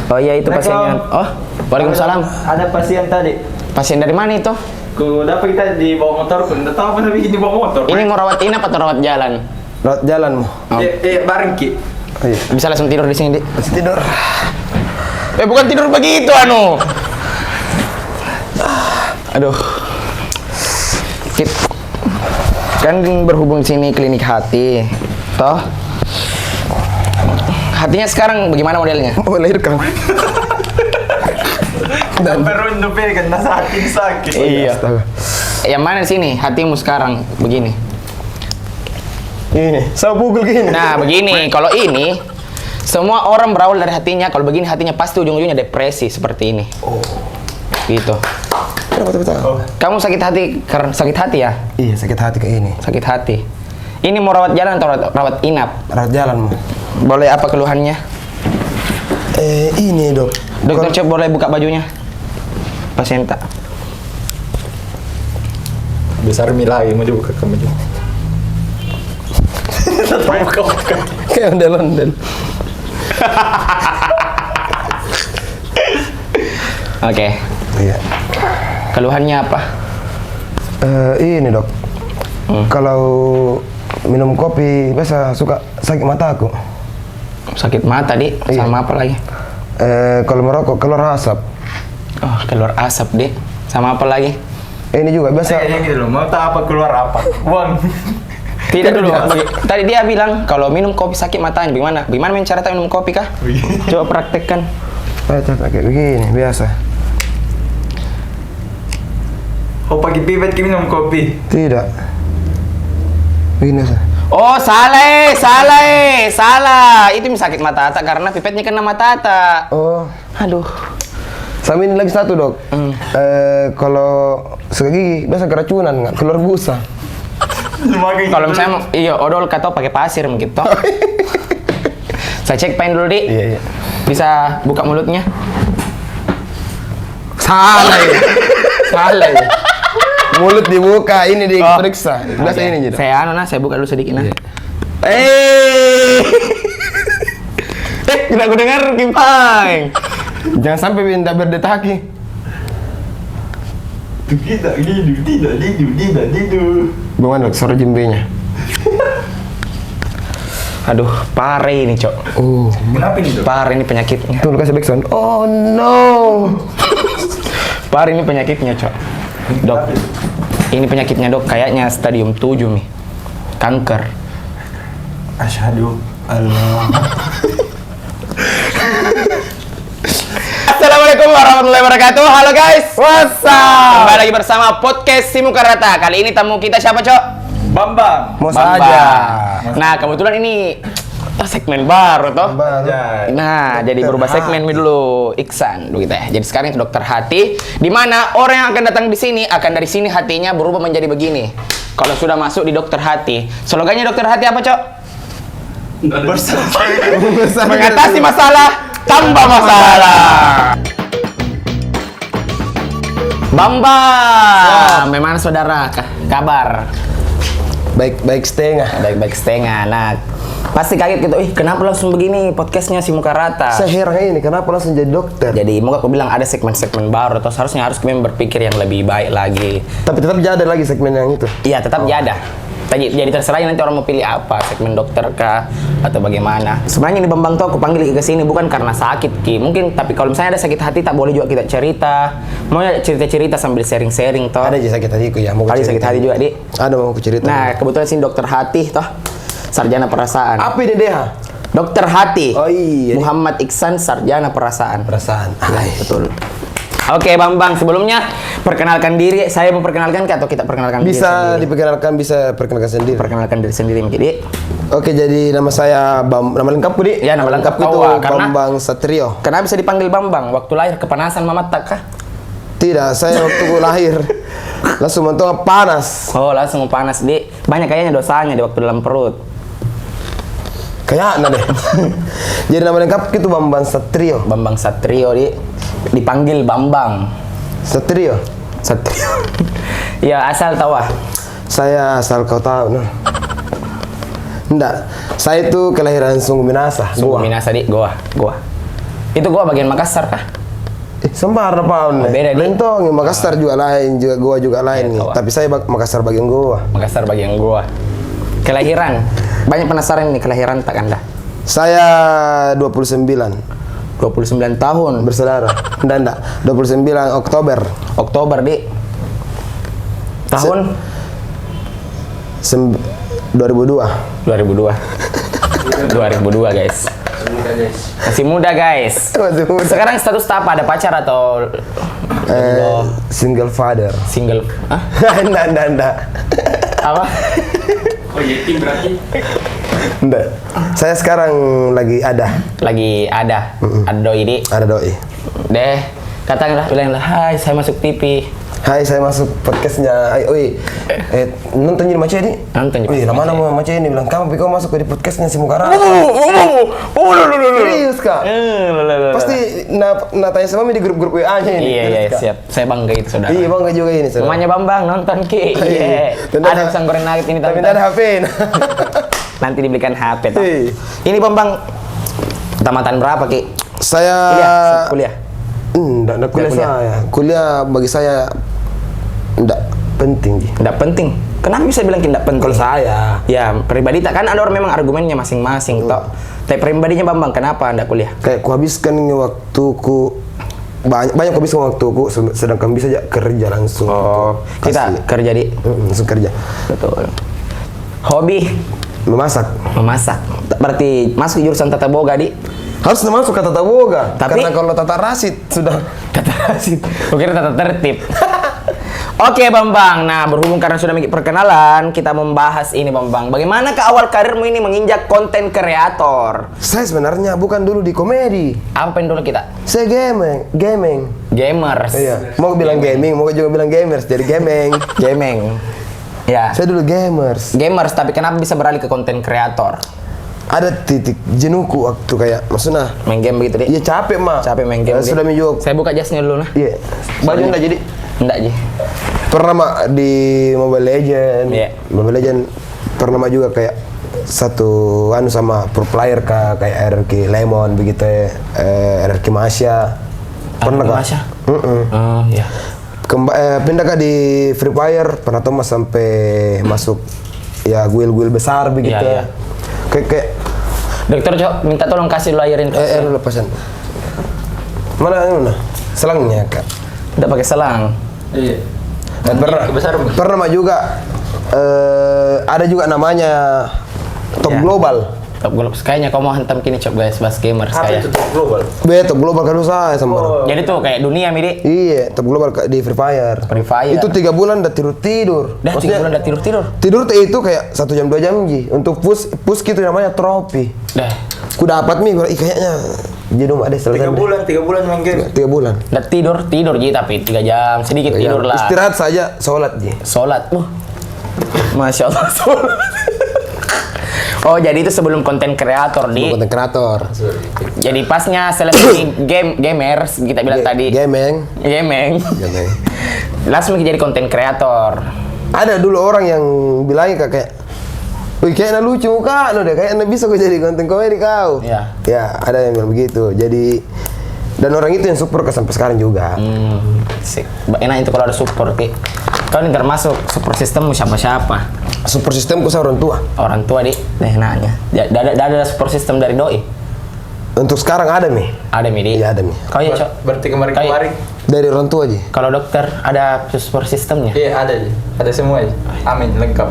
Oh iya itu pasiennya. Oh, waalaikumsalam. Ada pasien tadi. Pasien dari mana itu? Ku dapat kita di bawah motor, pun enggak tahu apa namanya di bawah motor. Ini mau rawat inap atau rawat jalan? Rawat jalan mau. Oh. Bareng Ki. Oh, iya. Bisa langsung tidur di sini, Dik. Masih tidur. Bukan tidur begitu, anu. Aduh. Kan berhubung sini klinik hati. Toh. Hatinya sekarang bagaimana modelnya? Mau melahirkan. Dan berundup kan sakit. Iya. Yang mana sini? Hatimu sekarang begini. Ini, saya pukul gini. Nah, begini. Kalau ini semua orang berawal dari hatinya. Kalau begini hatinya pasti ujung-ujungnya depresi seperti ini. Oh. Gitu. Betul. Kamu sakit hati karena sakit hati ya? Iya, sakit hati kayak ini. Sakit hati. Ini mau rawat jalan atau rawat inap? Rawat jalan mau. Boleh apa keluhannya? Ini dok. Dokter Cep boleh buka bajunya? Pasien tak. Besar milai mau dibuka ke baju. Buka. Kayak ondel-ondel. Oke. Iya. Keluhannya apa? Ini dok. Kalau minum kopi biasa suka sakit mata aku. Sakit mata, Dik. Iya. Sama apa lagi? Kalau merokok keluar asap. Oh, keluar asap, Dik. Sama apa lagi? Ini juga biasa. Kayaknya gitu loh. Mau tahu apa keluar apa? Uang. Tidak dulu. Tadi dia bilang kalau minum kopi sakit matanya. Bagaimana? Bagaimana cara minum kopi kah? Coba praktekkan. Kayak begini biasa. Oh pakai pipet kita minum kopi. Tidak. Begini sah. Oh, salah. Itu sakit mata ata karena pipetnya kena mata ata. Oh. Aduh. Sama ini lagi satu dok. Kalau sikat gigi biasa keracunan nggak keluar busa. Kalau misalnya iya odol kata pakai pasir begitu. Saya cek pain dulu, Dik. Iya. Bisa buka mulutnya? Salah ya. Salah ya. Mulut dibuka, ini diperiksa. Biasa ini jadi. Saya buka dulu sedikit nah. Iya. Tidak aku dengar Kimpang. Jangan sampai minta berdetaki. Tidak tidur. Bagaimana dok, suara jembenya? Aduh, parah ini, Cok. Kenapa ini dok? Parah ini penyakitnya. Tuh kasih backsound. Oh no. Parah ini penyakitnya, Cok. Dok, ini penyakitnya, Dok. Kayaknya stadium 7 nih. Kanker. Asyhadu Allah. Assalamualaikum warahmatullahi wabarakatuh. Halo guys. What's up? Kembali lagi bersama podcast Simukarata. Kali ini tamu kita siapa, Cok? Bambang. Mau Bambang. saja. Nah, kebetulan ini segmen baru toh. Anjay. Nah, jadi berubah segmen dulu Iksan gitu ya. Jadi sekarang itu dokter hati, di mana orang yang akan datang di sini akan dari sini hatinya berubah menjadi begini. Kalau sudah masuk di dokter hati, slogannya dokter hati apa, Cok? Mengatasi masalah tanpa masalah. Bambang, memang saudara kabar? Baik setengah. Baik-baik setengah. Nah, pasti kaget gitu. Kenapa langsung begini podcastnya Simukarata? Saya heran ini, kenapa langsung jadi dokter? Jadi, mau aku bilang ada segmen-segmen baru. Terus harus kami berpikir yang lebih baik lagi. Tapi tetap ada lagi segmen yang itu. Iya, tetap ada. Jadi terserah nanti orang mau pilih apa, segmen dokter kah atau bagaimana. Sebenarnya ini Bambang tuh aku panggil ke sini bukan karena sakit Ki. Mungkin tapi kalau misalnya ada sakit hati tak boleh juga kita cerita. Mau cerita-cerita sambil sharing-sharing toh. Ada aja sakit hatiku ya. Mau Ada sakit hati juga, Dik. Ada mau aku cerita. Nah, kebetulan sini dokter hati toh. Sarjana perasaan. Apa ini DH? Dokter hati. Oh iya. Muhammad Iksan, sarjana perasaan. Perasaan. Betul. Oke, Bambang, sebelumnya perkenalkan diri. Saya mau perkenalkan atau kita perkenalkan diri Bisa sendiri? diperkenalkan, bisa perkenalkan sendiri. Perkenalkan diri sendiri, jadi. Oke, jadi nama saya nama lengkapku di. Ya, nama lengkap itu kau, karena- Bambang Satrio. Kenapa bisa dipanggil Bambang? Waktu lahir kepanasan mama tak kah? Tidak, saya waktu lahir langsung mentok panas. Oh, langsung panas, Dik. Banyak kayaknya dosanya di waktu dalam perut. Kayaknya deh. Jadi nama lengkap itu Bambang Satrio. Bambang Satrio, Dik. Dipanggil Bambang. Satrio. Satrio. Ya, asal tahu ah. Saya asal kau tahu, nah. Enggak, saya itu kelahiran Sungguh Minasa. Sungguh Goa. Minasa, Dik. Goa. Itu gua bagian Makassar kah? Sembarang Paun. Oh, beda, Di. Lentong, Makassar juga lain, juga gua juga lain nih. tahu. Tapi saya Makassar bagian gua. Makassar bagian gua. Kelahiran. Banyak penasaran nih kelahiran tak Anda? Saya 29 29 tahun. bersaudara. Enggak. 29 Oktober. Oktober, Di. Tahun 2002. 2002. 2002, guys. Mudah guys. Masih muda, guys. Masih muda. Sekarang status apa? Ada pacar atau Single father. single? Hah? Enggak. Apa? Oh yetim berarti. Enggak. Saya sekarang lagi ada Lagi ada. Ada doi, Di. ada doi. Deh, katakanlah, bilanglah, hai, saya masuk TV. Hai, saya masuk podcastnya. Nonton jadi macam ini? Nonton jadi Wih, lama macam nama macam ini bilang kamu kau masuk di podcastnya si Mukara. Serius kak? Pasti tanya sama di grup-grup WA-nya ini. Iya, Serius, Kak? siap. Saya bangga itu, saudara. Iya bangga juga ini. Saudara. Mamanya Bambang nonton, Ki. Iya. Tentu Ada ada- pisang goreng nugget ini, Tapi tapi tidak ada HP. nanti dibelikan HP. toh. Iya. Ini Bambang, tamatan berapa, Ki? Saya Kuliah. Enggak kuliah kuliah. saya. Kuliah bagi saya enggak penting. Ji. Tidak penting. Kenapa bisa bilang tidak penting? Kalau saya Ya, pribadi tak kan ada orang memang argumennya masing-masing, toh. Tapi pribadinya Bambang, kenapa Anda kuliah? kayak kuhabiskan waktuku banyak kuhabiskan waktuku sedangkan bisa aja kerja langsung. Oh, Gitu. kita Asli. kerja di Langsung kerja. betul. Hobi Memasak. memasak. Berarti masuk jurusan tata boga, Di. Harus masuk ke tata boga. Tapi- Karena kalau tata rasid sudah Tata rasid. Kukira tata tertib. Oke, Bambang. Nah, berhubung karena sudah mikir perkenalan, kita membahas ini, Bambang. Bagaimana ke awal karirmu ini menginjak konten kreator? saya sebenarnya bukan dulu di komedi. Apa yang dulu kita? Saya gaming. Gamers. Iya. Mau bilang gaming, mau juga bilang gamers. Jadi gaming. Gaming. Ya. Saya dulu gamers. Gamers, tapi kenapa bisa beralih ke konten kreator? Ada titik jenuhku waktu kayak maksudnya Main game begitu, Di? iya capek mah. Capek main game. Di? Sudah minjuk. Saya buka jasnya dulu, nah. Iya. Baju enggak jadi. Enggak, Ji. Pernah mah di Mobile Legend. Iya. Mobile Legend pernah mah juga kayak satu sama pro player kayak RRQ Lemon begitu ya. RRQ Masya. Pernah RRQ kah? Masya? Mm-mm. Oh, iya. Pindah kah di Free Fire pernah tuh mas sampai masuk ya guild besar begitu. Iya, iya. Kayak Dokter, Cok, minta tolong kasih lu airin. lu lepasan. Mana? Selangnya kak. Tidak pakai selang. Iya. Pernah mah juga ada juga namanya Top Ya. Global. Top Global. Kayaknya kau mau hantam kini, Cok, guys, bahas gamers Apa kayak. itu top global? Top Global kan saya sama. Jadi tuh kayak dunia, Midi. Iya, Top Global di Free Fire. Free Fire. Itu 3 bulan udah tidur. Dah 3 bulan udah tidur-tidur. Tidur tuh itu kayak 1 jam 2 jam Ji. Untuk push gitu namanya trofi. Dah. Ku dapat nih, kayaknya jadi ada selesai. 3 bulan main game. 3 bulan. Udah tidur Ji, tapi 3 jam sedikit tidur lah. Istirahat saja, sholat Ji. Sholat. Masya Allah. sholat. Oh, jadi itu sebelum konten kreator, Di. Konten kreator. Jadi pasnya selebriti gamers kita bilang tadi. Gaming. Gaming. Gaming. Langsung jadi konten kreator. Ada dulu orang yang bilangnya kayak, wih kayaknya lucu kak, lo deh kayaknya bisa kok jadi konten komedi kau. Iya. Ya, ada yang bilang begitu. Jadi dan orang itu yang support ke sampai sekarang juga. Sik. Enak itu kalau ada support, Ki. Kau ini termasuk support sistemmu siapa-siapa? Support sistemku saya orang tua. Orang tua, Di. Enaknya. Ada support system dari doi. Untuk sekarang ada nih. Ada, Mi, Di. Iya, ada, Mi. Kau ya, Cok? Berarti Kau ya? kemarin. Dari orang tua aja. Kalau dokter ada support sistemnya? Iya ada aja. Ada semua aja. Amin lengkap.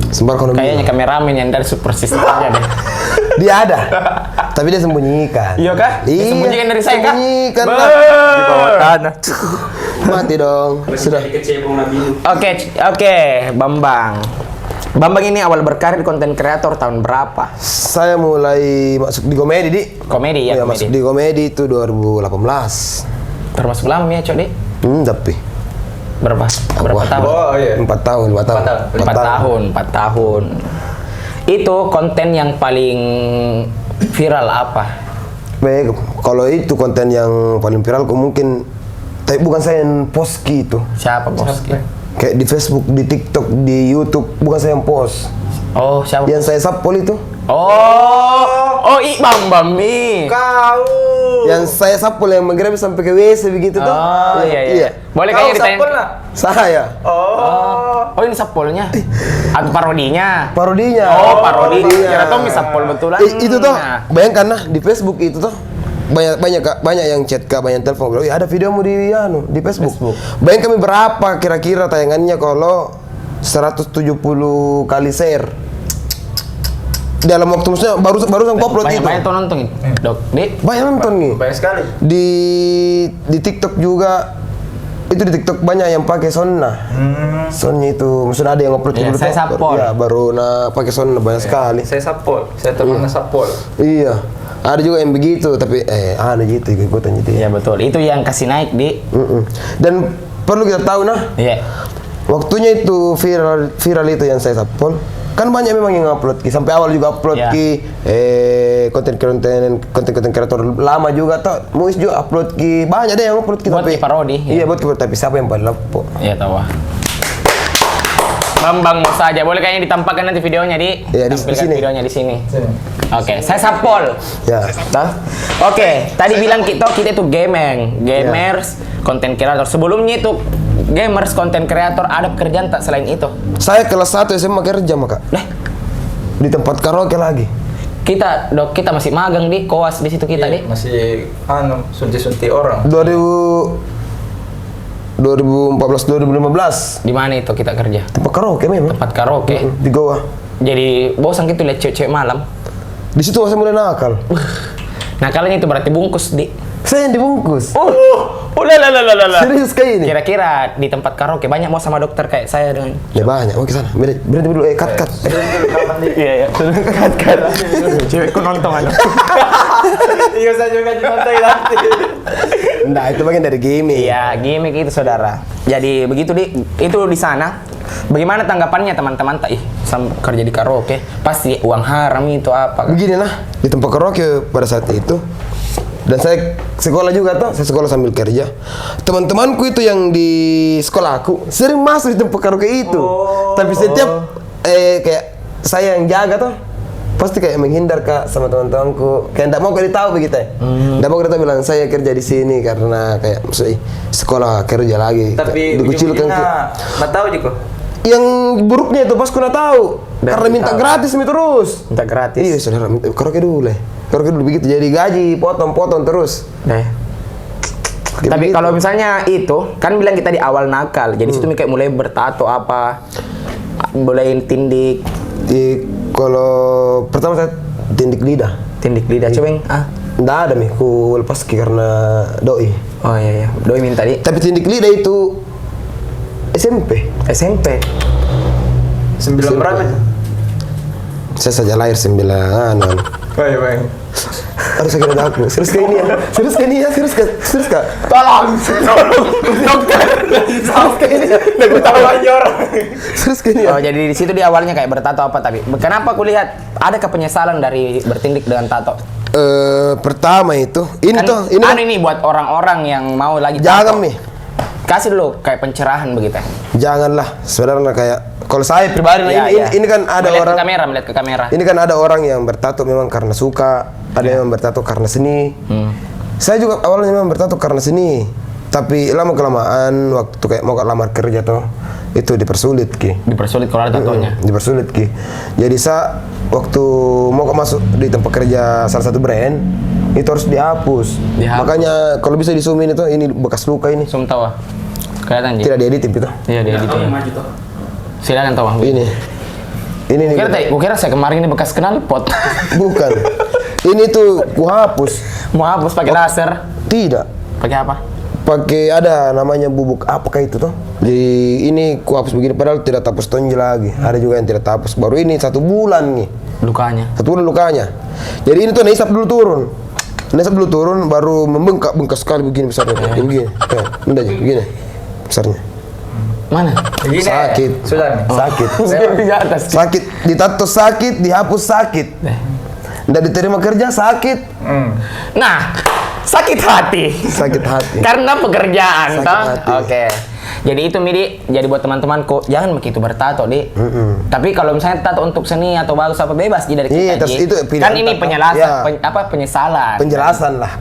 Sembar ekonomi. Kayaknya kameramen yang dari support sistemnya deh. Dia ada. Tapi dia sembunyikan. Iya kah? Iya. Sembunyikan dari saya kah? Sembunyikan Bah. lah. Di bawah tanah. Mati dong. Sudah. Oke, Bambang. Bambang ini awal berkarir konten kreator tahun berapa? Saya mulai masuk di komedi, Di. Komedi ya, Iya, masuk komedi. di komedi itu 2018. Termasuk lama ya, Cok, Di? Tapi Berapa Wah, tahun? Oh iya. 4 tahun, 4 tahun. 4 tahun. Itu konten yang paling viral apa? Baik, kalau itu konten yang paling viral mungkin tapi bukan saya yang post gitu. Siapa, Bos? Kayak di Facebook, di TikTok, di YouTube bukan saya yang post. Oh, siapa? Yang saya sapol itu. Oh, Oh, Bambang nih. Kau. Yang saya sapul yang menggrab sampai ke WC begitu tuh. Oh, iya. Boleh Kau kayaknya ditanya. sapul lah. Saya. Oh. Oh, ini sapolnya. Atau parodinya. Parodinya. Oh, parodi. Kira Tommy sapol betulan. Itu tuh, bayangkan nah di Facebook itu tuh banyak yang chat Kak, banyak yang telepon. "Oh, ada videomu di Facebook. Bayangkan kami berapa kira-kira tayangannya kalau 170 kali share. Dalam waktu maksudnya baru upload itu. Banyak tuh nonton itu. Dok, Dik. Banyak nonton nih. Banyak sekali. Di TikTok juga. Itu di TikTok banyak yang pakai Sonna. Sonna itu maksudnya ada yang upload Iya, dulu saya tuh. sapol. Iya, baru pakai Sonna banyak sekali. Saya sapol. Saya temannya sapol. Iya. Ada juga yang begitu tapi ada gitu ikutan gitu. Iya betul. Itu yang kasih naik, Dik. Dan perlu kita tahu nah, Iya. waktunya itu viral itu yang saya sapol. Kan banyak memang yang upload ki, sampai awal juga upload Ya. ki konten kreator lama juga toh. Muis juga upload ki, banyak deh yang upload ki Buat tapi ki parodi, ya. Iya, buat ki parodi, tapi siapa yang paling lepo? Iya tahu. Bambang mau saja. Boleh kayaknya ditampakkan nanti videonya, Dik. Iya, di Tampilkan sini. videonya di sini. Oke, saya sapol. Ya. Nah, oke, tadi bilang kita itu gamers, konten kreator. Sebelumnya itu gamers, konten kreator, ada pekerjaan tak selain itu? Saya kelas 1 SMA kerja maka. Di tempat karaoke lagi. Kita masih magang di koas di situ kita, Dik. Masih sunti-sunti orang. 2014 Di mana itu kita kerja? tempat karaoke memang. Tempat karaoke. Di Goa. Jadi bosan gitu lihat cewek-cewek malam. Di situ saya mulai nakal. Nah, kalian itu berarti bungkus, Dik. Saya yang dibungkus. Lah. Serius kayak ini. Kira-kira di tempat karaoke banyak mau sama dokter kayak saya dengan. Ya banyak. Oke sana. Berhenti dulu. Cut. Iya. Cut. Cewekku nonton aja. Iya, saya juga nonton nanti. Nah, itu bagian dari gaming. Iya, gimmick itu saudara. Jadi begitu itu di sana. Bagaimana tanggapannya teman-teman kerja di karaoke? Pasti uang haram itu apa? Begini nah, di tempat karaoke pada saat itu. Dan saya sekolah juga tuh, saya sekolah sambil kerja. Teman-temanku itu yang di sekolah aku sering masuk di tempat karaoke itu. Tapi setiap kayak saya yang jaga tuh, pasti kayak menghindar Kak sama teman-temanku. Kayak enggak mau kali tahu begitu ya. Enggak mau kali tahu bilang saya kerja di sini karena kayak maksudnya sekolah kerja lagi. Tapi dikucilkan nggak tahu juga. Yang buruknya itu pas kuna tahu karena minta gratis terus. Minta gratis. Iya, saudara, karaoke dulu lah. Karaoke dulu begitu, jadi gaji potong terus. Nah. Tapi begitu. kalau misalnya itu, kan bilang kita di awal nakal. Jadi situ kayak mulai bertato apa, mulai tindik. Kalau pertama saya tindik lidah. Tindik lidah, coba yang Nggak ada nih, ku lepas karena doi. Oh iya, doi minta di Tapi tindik lidah itu SMP. 9 berapa? Saya saja lahir 9. Baik. Harus kira aku. Serius kayak ini ya? Serius Kak? Tolong, dokter. Serius kayak ini ya? Aku tahu aja orang. Serius kayak ini ya? Oh, jadi di situ di awalnya kayak bertato apa tapi kenapa aku lihat adakah penyesalan dari bertindik dengan tato? Pertama itu, ini ini buat orang-orang yang mau lagi jangan tato. nih. Kasih dulu kayak pencerahan begitu. Janganlah, sebenarnya kayak kalau saya pribadi ini kan ada melihat ke kamera. Ini kan ada orang yang bertato memang karena suka, ada yang bertato karena seni. Saya juga awalnya memang bertato karena seni, tapi lama kelamaan waktu kayak mau lamar kerja tuh itu dipersulit ki. Dipersulit kalau ada tatonya. Dipersulit ki. Jadi saya waktu mau masuk di tempat kerja salah satu brand itu harus dihapus. Makanya kalau bisa di zoom ini tuh ini bekas luka ini. Zoom tahu. Kelihatan Tidak diedit itu. Iya, diedit. Silakan tahu. Ini nih. Kukira saya kemarin ini bekas knalpot. Bukan. Ini tuh ku hapus. Mau hapus pakai laser? Tidak. Pakai apa? Pakai ada namanya bubuk apakah itu tuh. Jadi ini ku hapus begini padahal tidak tapus tonjol lagi. Ada juga yang tidak tapus. Baru ini 1 bulan nih. Lukanya. 1 bulan lukanya. Jadi ini tuh naisap dulu turun. Baru membengkak sekali begini besarnya. Begini. Udah aja begini. Besarnya. Mana? Begini. Sakit. Sudah nih. Sakit. Di atas. Sakit. Ditato sakit, dihapus sakit. Nggak diterima kerja sakit. Nah, sakit hati. Sakit hati. Karena pekerjaan, Sakit toh? hati. Oke. Jadi itu Midi, jadi buat teman-temanku jangan begitu bertato di. Tapi kalau misalnya tato untuk seni atau bagus apa bebas jadi kita. Iya, Ji. itu pilihan kan ini tato. penjelasan, Ya. penyesalan.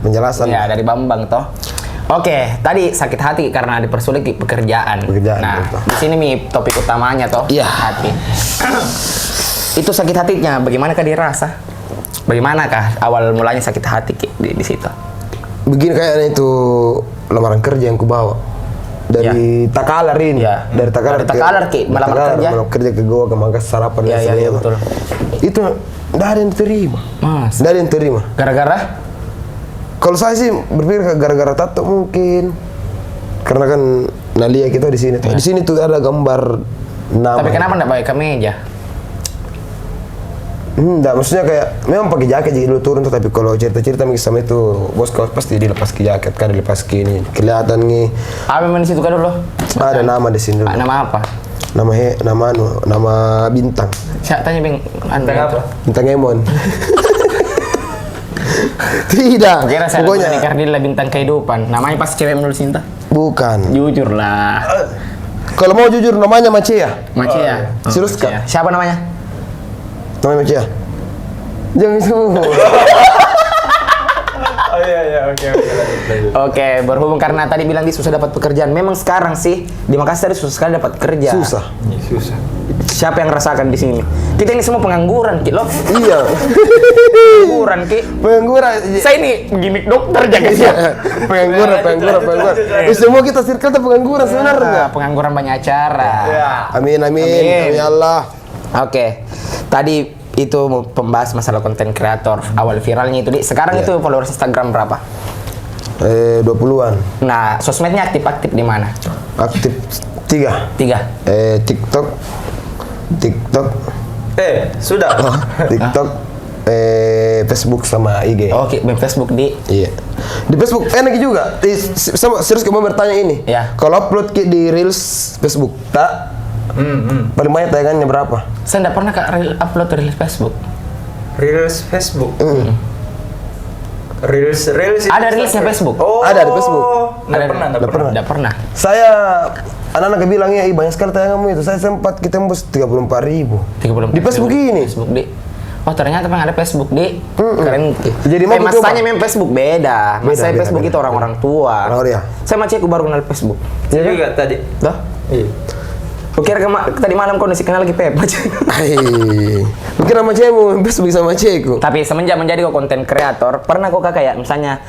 Penjelasan. Ya dari Bambang toh. Oke, tadi sakit hati karena dipersulit di pekerjaan. Nah, betul. di sini Mi topik utamanya toh, Iya. hati. Itu sakit hatinya, bagaimana kah dirasa? Bagaimanakah awal mulanya sakit hati Ki, di situ? Begini kayaknya itu lamaran kerja yang kubawa dari Takalar ini. Ya. Dari Takalar Dari Takalar, Ki, melamar kerja? melamar kerja ke Goa ke Mangkas sarapan Iya, dan iya, Selema. betul. Itu nggak ada yang terima. Mas, Nggak ada yang terima. gara-gara Kalau saya sih berpikir gara-gara tato mungkin. Karena kan Nalia kita di sini. Di sini tuh ada gambar nama. tapi kenapa enggak pakai kemeja? Enggak, maksudnya kayak memang pakai jaket jadi dulu turun tuh, tapi kalau cerita-cerita sama itu bos kau pasti dilepas ke jaket kan, dilepas ke ini. Kelihatan nih Apa memang di situ kan dulu? ada nama di sini dulu. Nama apa? Nama bintang. Saya tanya Bing, Bintang apa? Bintang Emon. Tidak. Kira saya Pokoknya ada Kardila bintang kehidupan. Namanya pas cewek menurut cinta. bukan. Jujur lah. Kalau mau jujur namanya Macea. Macia. Serius, Kak? Macia. Siapa namanya? Namanya Macea. Jangan sebut. Oh iya, oke. Lanjut. Oke, berhubung karena tadi bilang dia susah dapat pekerjaan. Memang sekarang sih di Makassar susah sekali dapat kerja. Susah. Susah. Siapa yang rasakan di sini? Kita ini semua pengangguran, Ki. Loh, Iya. pengangguran, Ki. Pengangguran. Saya ini gimmick dokter jaga Iya. siap. Pengangguran. Semua kita circle tuh pengangguran sebenarnya. Pengangguran banyak acara. Ya. Amin. Amin. Ya Allah. Oke, tadi itu pembahas masalah konten kreator awal viralnya itu. Sekarang Iya. itu followers Instagram berapa? 20-an. Nah, sosmednya aktif-aktif di mana? Aktif 3. 3. TikTok. Sudah. TikTok. Facebook sama IG. Oke, Facebook di Iya. Di Facebook enak juga. Serius kamu bertanya ini. Ya. Kalau upload di Reels Facebook, tak paling banyak tayangannya berapa? saya enggak pernah upload reels Facebook. Reels Facebook. Reels itu Ada reelsnya Facebook? Oh. Ada di Facebook. Nggak pernah. Enggak pernah. Saya anak-anak bilangnya, banyak sekali tayanganmu itu. Saya sempat kita tembus 34.000 34.000. di Facebook ini. Facebook di. Oh ternyata memang ada Facebook di. Keren. Jadi mau coba. masanya memang Facebook beda. Masanya Beda, Facebook beda. itu orang-orang tua. Oh, iya. Saya macam aku baru kenal Facebook. Saya juga tadi. Dah? Iya. Kukira tadi malam kau nasi kenal lagi Pep. Hai. Mungkin sama cewekmu Facebook sama cewekku. Tapi semenjak menjadi kau konten kreator, pernah kau kayak misalnya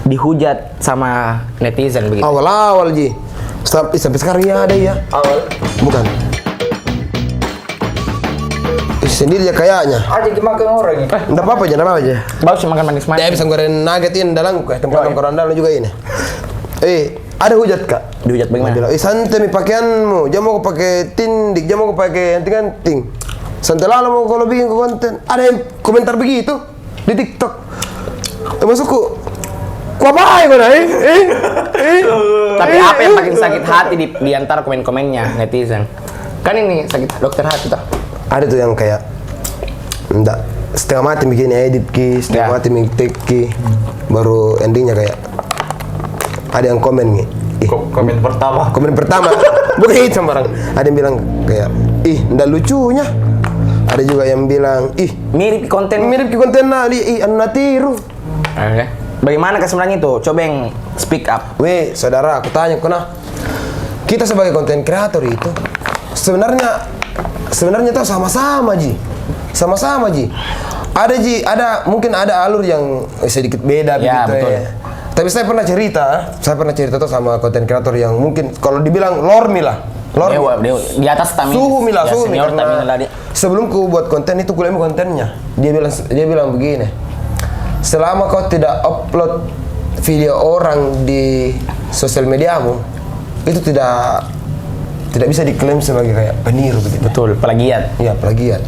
dihujat sama netizen begitu? Awal-awal Ji. Sampai sekarang ya ada ya. Awal. Bukan. Sendiri ya kayaknya. Aja dimakan orang ini. Enggak apa-apa aja, enggak apa-apa aja. Bagus makan manis-manis. Dia bisa goreng nugget ini dalam tempat nongkrong dalam juga ini. Ada hujat Kak. Dihujat bagaimana? Dia bilang, santai mi pakaianmu, jangan mau kau pakai tindik, jangan mau kau pakai anting-anting. Santai lah mau kalau bikin konten. Ada yang komentar begitu di TikTok. Masukku, ku apa kau nih? Tapi apa yang paling sakit hati di antara komen-komennya netizen? Kan ini sakit dokter hati toh. Ada tuh yang kayak enggak setengah mati bikin edit ki, setengah Ya. mati bikin take ki, baru endingnya kayak ada yang komen nih. Komen pertama. Komen pertama bukan itu sembarang. Ada yang bilang kayak enggak lucunya. Ada juga yang bilang Mirip konten. mirip ke konten anda tiru. Oke. Bagaimana sebenarnya itu? Coba yang speak up. Weh, saudara, aku tanya kena. Kita sebagai konten kreator itu sebenarnya tuh sama-sama Ji. Sama-sama Ji. Ada mungkin ada alur yang sedikit beda Ya, begitu betul. ya. Tapi saya pernah cerita tuh sama konten kreator yang mungkin kalau dibilang lormi lah. Dewa, di atas Tamina. Suhu Mila, Ya, suhu Mi, senior Tamina lah karena dia. sebelum ku buat konten itu kuliah kontennya. Dia bilang begini. Selama kau tidak upload video orang di sosial mediamu, itu tidak bisa diklaim sebagai kayak peniru begitu. Betul, plagiat. Iya, plagiat.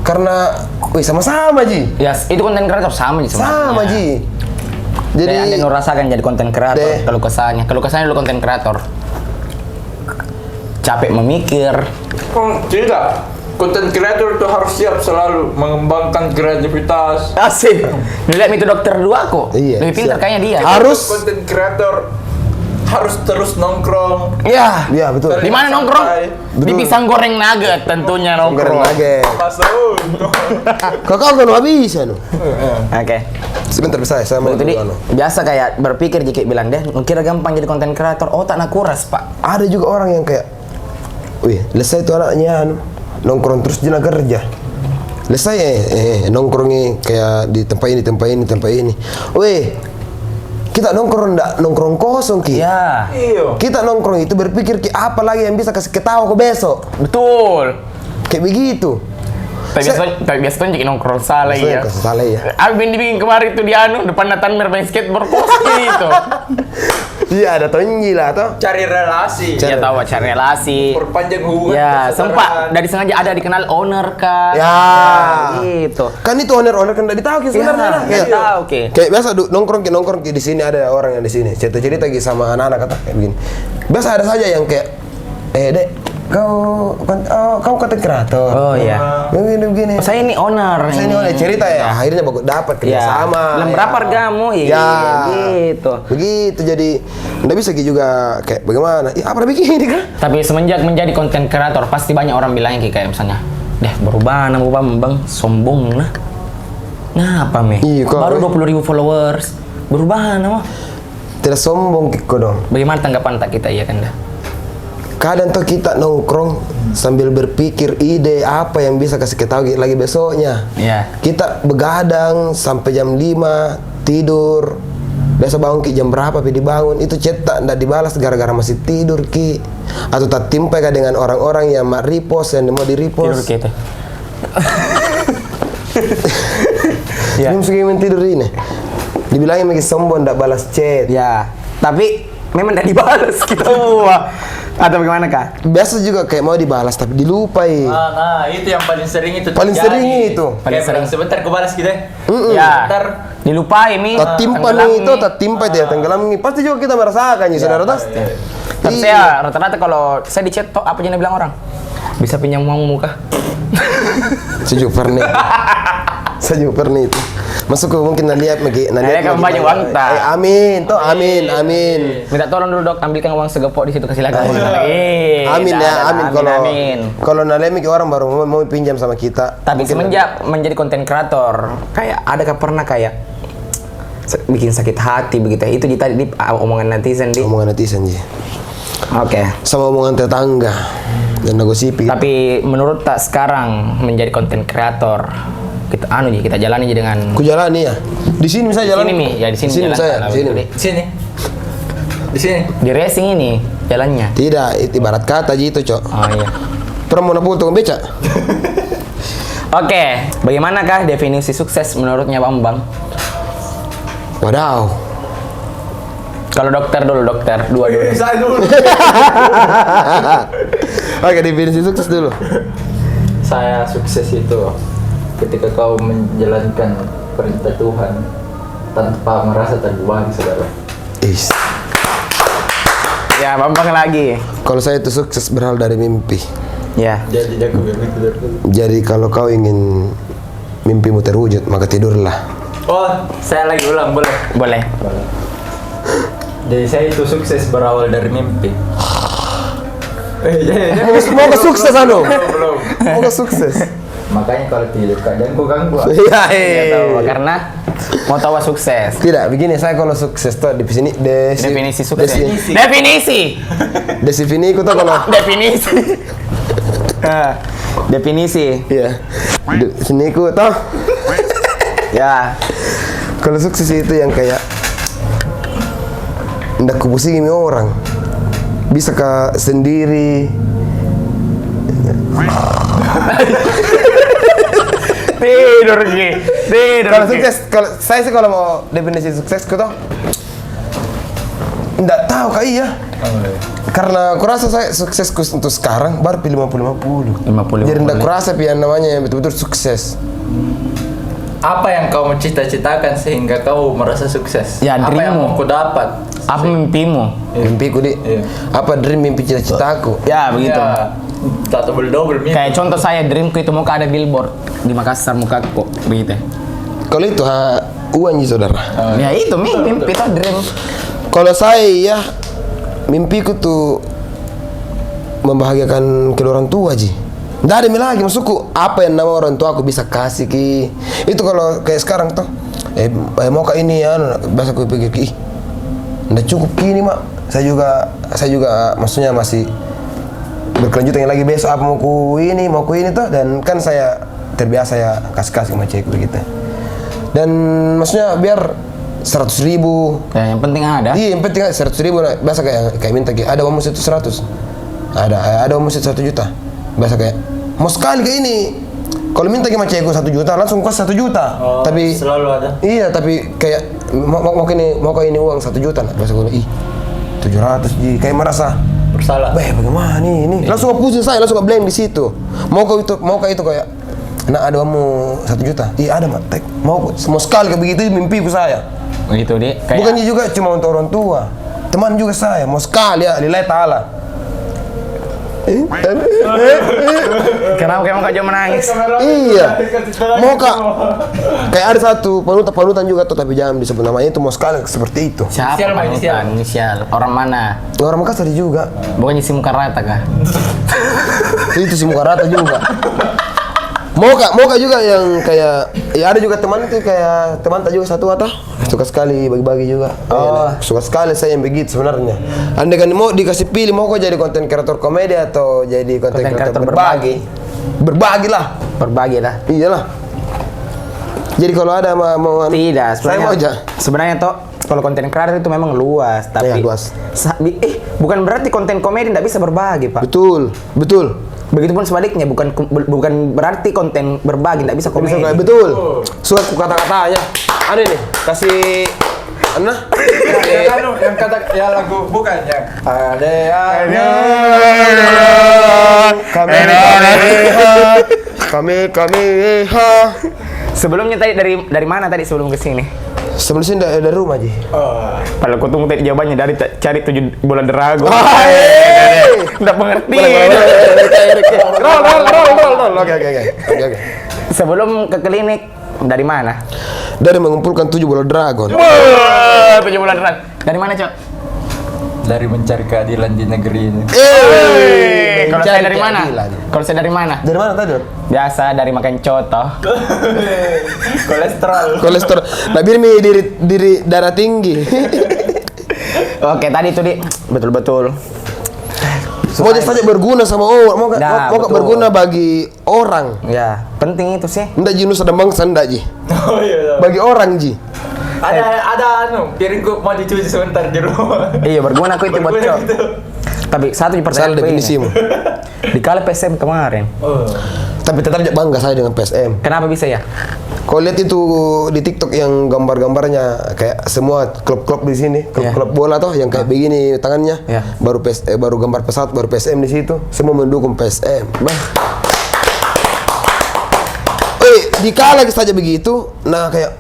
Karena sama-sama Ji. Ya, itu konten kreator sama Ji sebenarnya. Sama Ji. Jadi Anda Jadi rasakan jadi konten kreator. Kalau kesannya dulu konten kreator. Capek memikir. Tidak. Konten kreator itu harus siap selalu mengembangkan kreativitas. Asik. Dilihat itu dokter dua kok. Iya, Lebih pintar siap. kayaknya dia. Harus Konten kreator harus terus nongkrong. Ya. Iya betul. Di mana nongkrong? Di Betul. pisang goreng nugget tentunya nongkrong. Nugget. Masuk. Kakak kan nggak bisa no. Oke. Sebentar saya mau Jadi dulu, no. biasa kayak berpikir jika bilang deh, kira gampang jadi konten kreator. Oh tak nak kuras pak. Ada juga orang yang kayak, wih, lesai itu anaknya anu, nongkrong terus dia nak kerja. Lesai nongkrongnya kayak di tempat ini. Wih, kita nongkrong ndak nongkrong kosong ki. Ya. Iyo. Kita nongkrong itu berpikir ki apa lagi yang bisa kasih ketawa ke besok. Betul. Kayak begitu. Tapi biasa tuh jadi nongkrong salah ya. Salah ya. Abin dibikin kemarin tuh di anu depan Nathan main skateboard kosong itu. Iya ada tonji lah toh. Cari relasi. Ya tahu cari relasi. Perpanjang hubungan. Ya, sempat persaudaraan. dari sengaja ada dikenal owner kan. Ya. Gitu. Kan itu owner kan nggak ditahu ki sebenarnya. Ya, nggak tahu ki. Kayak biasa nongkrong ki di sini ada orang yang di sini. Cerita ki sama anak-anak kata kayak begini. Biasa ada saja yang kayak dek kau konten kreator. Oh iya. Begini. Oh, saya ini owner. Saya ini oleh cerita ya. Akhirnya bagus dapat Ya. kerjasama. Dalam berapa hargamu? Iya. Ya. Gitu. Begitu jadi nggak bisa ki juga kayak bagaimana? Ya apa bikin ini kan? Tapi semenjak menjadi konten kreator pasti banyak orang bilangnya kayak misalnya, deh berubah nama bang sombong nah. Nah apa meh? Iya, kok, Baru 20.000 followers. Berubah nama. Tidak sombong kiko dong. Bagaimana tanggapan tak kita iya kan dah? Kadang tuh kita nongkrong sambil berpikir ide apa yang bisa kasih ketahui lagi besoknya. Iya. Kita begadang sampai jam 5 tidur. Biasa bangun ki jam berapa pi dibangun itu chat tak ndak dibalas gara-gara masih tidur ki. Atau tak timpa ka dengan orang-orang yang mau repost yang mau di Tidur repost. gitu. Ya. Ini mesti tidur ini. Dibilangin lagi sombong ndak balas chat. Ya. Tapi memang tidak dibalas kita semua. Atau bagaimana kak? Biasa juga kayak mau dibalas tapi dilupai. Nah, itu yang paling sering itu. Paling terjadi. sering itu. Paling sering. Sebentar aku balas kita. Ya. Sebentar. Dilupai nih. Tak timpa nih itu, tak timpa itu ya tenggelam nih. Pasti juga kita merasakan ya saudara tas. Tapi saya rata-rata kalau saya di chat apa yang bilang orang? Bisa pinjam uang muka? Saya juga pernah. Saya juga pernah itu. Masuk ke mungkin nalihat lagi. Kan banyak uang tak? Amin, toh amin, amin. Minta tolong dulu dok, ambilkan uang segepok di situ kasih lagi. Amin ya, amin kalau amin. kalau nalemi orang baru mau pinjam sama kita. Tapi semenjak menjadi konten kreator, kayak adakah pernah kayak bikin sakit hati begitu? Itu di tadi di omongan netizen di. Omongan netizen sih. Oke. Sama omongan tetangga dan negosipi. Tapi menurut tak sekarang menjadi konten kreator kita jalani aja dengan Ku jalani ya. Di sini misalnya jalan. sini mi, ya di sini jalan saya, salah, di sini. Di. Sini. Di sini. Di racing ini jalannya. Tidak, itu ibarat kata gitu, Cok. Oh iya. Pernah mau napul tukang beca? Oke, bagaimanakah definisi sukses menurutnya Bambang? Wadaw. Kalau dokter dulu, dokter dua dulu. Saya dulu. Oke, definisi sukses dulu. Saya sukses itu ketika kau menjalankan perintah Tuhan tanpa merasa terbebani, saudara. Is. Ya, Bambang lagi. Kalau saya itu sukses berawal dari mimpi. Ya. Jadi aku begitu dulu. Jadi kalau kau ingin mimpimu terwujud, maka tidurlah. Oh, saya lagi ulang, boleh? Boleh. Jadi saya itu sukses berawal dari mimpi. Mau ke sukses anu? Belum. Mau ke sukses? Makanya kalau tidur kadang gua ganggu. Iya, Ya, tahu karena mau tahu sukses. Tidak, begini saya kalau sukses tuh di sini Definisi sukses. Definisi. Definisi. Ku tuh kalau Definisi. Definisi. iya. Di sini ku tuh Ya. kalau sukses itu yang kayak ndak kupusingin orang. Bisa ke sendiri. Tidur Ki. Tidur. Kalau Ki. sukses, kalau saya sih kalau mau definisi sukses ku tuh ndak tahu kak iya. Karena aku rasa saya suksesku untuk sekarang baru pilih 50-50. 50-50. Jadi ndak kurasa yang namanya yang betul-betul sukses. Apa yang kau mencita-citakan sehingga kau merasa sukses? Ya, apa yang dreammu. mau kau dapat? Apa mimpimu? Mimpiku di Iya. apa dream mimpi cita-citaku. Ya, begitu. Ya, tak double mimpi. Kayak contoh saya dreamku itu muka ada billboard di Makassar muka kok begitu. Kalau itu uang saudara. Ya itu mimpi itu dream. Kalau saya ya mimpiku tuh membahagiakan kedua orang tua Ji. Nggak ada lagi maksudku apa yang nama orang tua aku bisa kasih Ki. Itu kalau kayak sekarang tuh mau ke ini ya, biasa aku pikir ih nggak cukup gini mak. Saya juga maksudnya masih berkelanjutan lagi besok apa mau ku ini tuh, dan kan saya terbiasa ya kasih sama cewek begitu. Dan maksudnya biar 100.000. Ya, yang penting ada. Iya, yang penting 100.000. Biasa kayak minta ada uang mesti 100. Ada uang mesti 1 juta. Biasa kayak mau sekali kayak ini. Kalau minta sama cewekku 1 juta, langsung kasih 1 juta. Oh, tapi selalu ada. Iya, tapi kayak mau ke ini uang 1 juta. Nah, biasa gue 700 Ji, kayak merasa Bersalah. bagaimana ini? Langsung pusing saya, langsung blame di situ. Mau ke itu kayak nah ada kamu 1 juta. Iya ada mak. Mau sekali kayak begitu mimpiku saya. Begitu deh. Kayak Bukannya juga cuma untuk orang tua, teman juga saya mau sekali ya lillahi ta'ala. kenapa Kak Jo menangis? Iya. Mau Kak. Kayak ada satu panutan juga tuh, tapi jangan disebut namanya, itu mau sekali seperti itu. Siapa Inisial, Pak, panutan? Inisial. Orang mana? Orang Makassar juga. Bukannya si muka rata kah? Itu si muka rata juga. Mau kak juga yang kayak ya ada juga teman itu kayak teman tak juga satu atau suka sekali bagi-bagi juga. Oh. Suka sekali saya yang begitu sebenarnya. Andai kan mau dikasih pilih mau kok jadi konten kreator komedi atau jadi konten kreator berbagi. Berbagilah. Berbagi lah. Iyalah. Jadi kalau ada mau Tidak, saya mau aja. Sebenarnya toh kalau konten kreator itu memang luas, tapi Iya, luas. Bukan berarti konten komedi tidak bisa berbagi, Pak. Betul. Begitupun sebaliknya, bukan berarti konten berbagi tidak bisa komedi. Betul. Surat kata-katanya. Ada nih, kasih yang kata ya lagu bukan yang kami Sebelumnya tadi dari mana tadi sebelum ke sini? sebelum sini dari rumah Ji. Padahal aku tunggu tadi jawabannya dari cari 7 bola dragon. Nggak mengerti. Roll. Oke. Sebelum ke klinik dari mana? Dari mengumpulkan 7 bola dragon. 7 bola dragon. Dari mana, Cok? dari mencari keadilan di negeri ini. Kalau saya dari mana? Kalau saya dari mana? Dari mana tadi? Biasa dari makan coto. Kolesterol. Nah, biar diri darah tinggi. Oke, tadi itu betul-betul. Mau saja berguna sama orang, mau Nah, betul. Berguna bagi orang. Ya, penting itu sih. Ndak Ji, nusa dan bangsa ndak Ji. Oh iya. Bagi orang Ji. Ada piringku mau dicuci sebentar di rumah. Iya, berguna aku itu buat Berguna cok. gitu. Tapi satu Salah pertanyaan definisimu. Dikala PSM kemarin. Oh. Tapi tetap bangga saya dengan PSM. Kenapa bisa ya? Kau lihat itu di TikTok yang gambar-gambarnya kayak semua klub-klub di sini, klub bola toh yang kayak begini tangannya. Yeah. Baru gambar pesawat, baru PSM di situ. Semua mendukung PSM. Dikala saja begitu, nah kayak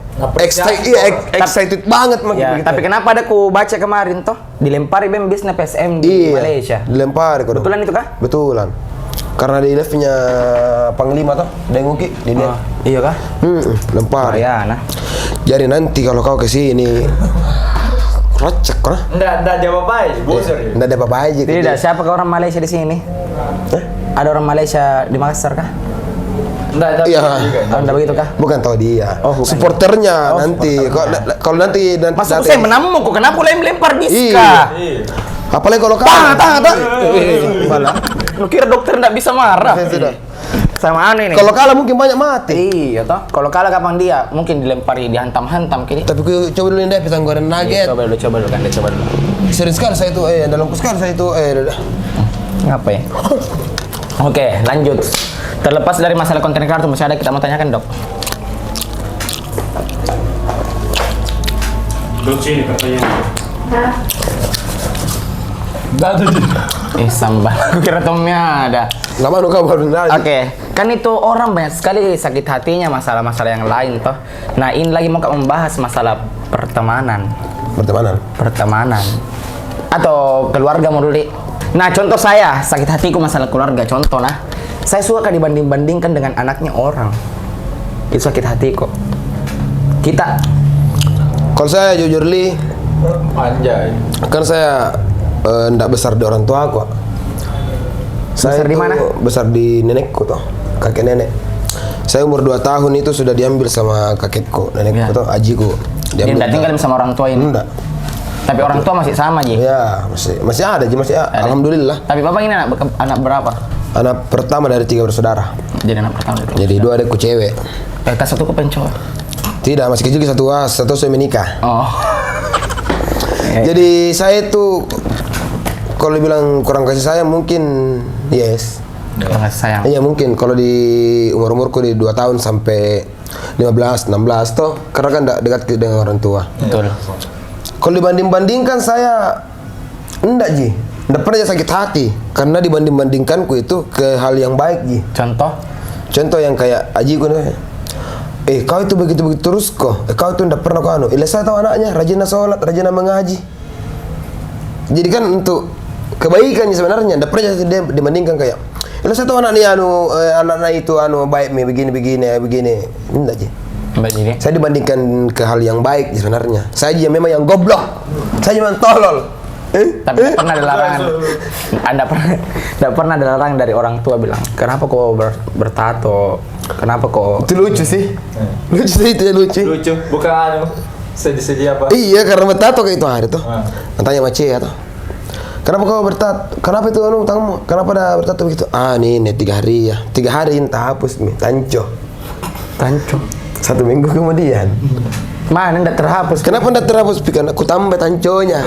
excited banget Ya, tapi kenapa ada ku baca kemarin toh dilempari BEM bisnis PSM di Malaysia? Dilempar kok. Betulan itu kah? Betulan. Karena di live-nya Panglima toh, Denguki di dia. Iya kah? Lempar. Ya, nah. Jadi nanti kalau kau ke sini rocek kah? Enggak jawab baik, buzzer ya. Nggak ada apa-apa aja. Tidak, siapa orang Malaysia di sini? Ada orang Malaysia di Makassar kah? Enggak Iya. Enggak begitu kah? Bukan tahu dia. Oh, bukan. Supporternya nanti. Kalau nanti Masuk saya menamuk kok, kenapa lempar Iya. biska? Apalagi kalau kau. Malah. Lu kira dokter enggak bisa marah? Sudah. Sama aneh nih. Kalau kalah mungkin banyak mati. Iya toh. Kalau kalah kapan dia? Mungkin dilempari, dihantam-hantam kini. Tapi coba dulu deh pisang goreng nugget. Coba dulu kan, coba dulu. Sering sekali saya itu dalam sekali saya itu Ngapa ya? Oke, lanjut. Terlepas dari masalah konten kreator, masih ada kita mau tanyakan, Dok. Dok, sini pertanyaan. Sambal. Aku kira Tomnya ada. Lama lu kabar benar. Oke, kan itu orang banyak sekali sakit hatinya masalah-masalah yang lain toh. Nah, ini lagi mau membahas masalah pertemanan. Pertemanan. Atau keluarga menurut. Nah, contoh saya sakit hatiku masalah keluarga. Contoh nah, saya suka dibanding-bandingkan dengan anaknya orang. Itu sakit hati kok. Kita. Kalau saya jujur Anjay. kan saya ndak besar di orang tua aku. Saya Besar di itu mana? besar di nenekku toh, kakek nenek. Saya umur 2 tahun itu sudah diambil sama kakekku, nenekku Ya. toh, ajiku. Dia tidak tinggal sama orang tua ini. Enggak. Tapi orang tua masih sama, Ji. Ya, masih ada, Ji, masih ada. Alhamdulillah. Tapi Bapak ini anak berapa? Anak pertama dari 3 bersaudara. Jadi anak pertama itu. Jadi 2 adikku cewek. Satu kok pencowok. Tidak, masih kecil satu saya menikah. Oh. Jadi saya itu kalau dibilang kurang kasih sayang mungkin yes. Kurang kasih sayang. Iya mungkin kalau di umurku di 2 tahun sampai 15, 16 toh karena kan dekat dengan orang tua. Betul. Kalau dibanding-bandingkan saya enggak, Ji. Enggak pernah sakit hati karena dibanding-bandingkanku itu ke hal yang baik, Ji. Contoh yang kayak ajiku nih. Kau itu begitu-begitu terus kok. Kau itu enggak pernah kau anu. Saya tahu anaknya rajin sholat, rajin mengaji. Jadi kan untuk kebaikannya sebenarnya enggak pernah dia dibandingkan kayak saya tahu anaknya anak-anak itu baik begini. Enggak, Ji. Saya dibandingkan ke hal yang baik sebenarnya. Saya aja memang yang goblok. Saya memang tolol. Tapi tidak pernah ada larangan. Tidak pernah ada larangan dari orang tua bilang, kenapa kau bertato? Kenapa kok? Itu lucu sih. Lucu sih itu ya, lucu. Lucu, bukan sedih-sedih apa? Iya, karena bertato kayak itu hari tuh. Tanya sama Cie tuh. Kenapa kau bertato? Kenapa itu tanganmu? Kenapa ada bertato begitu? Nih 3 hari ya. 3 hari entah hapus nih, tanco. 1 minggu kemudian. Mana ndak terhapus? Kenapa ndak terhapus? Karena aku tambah tanconya.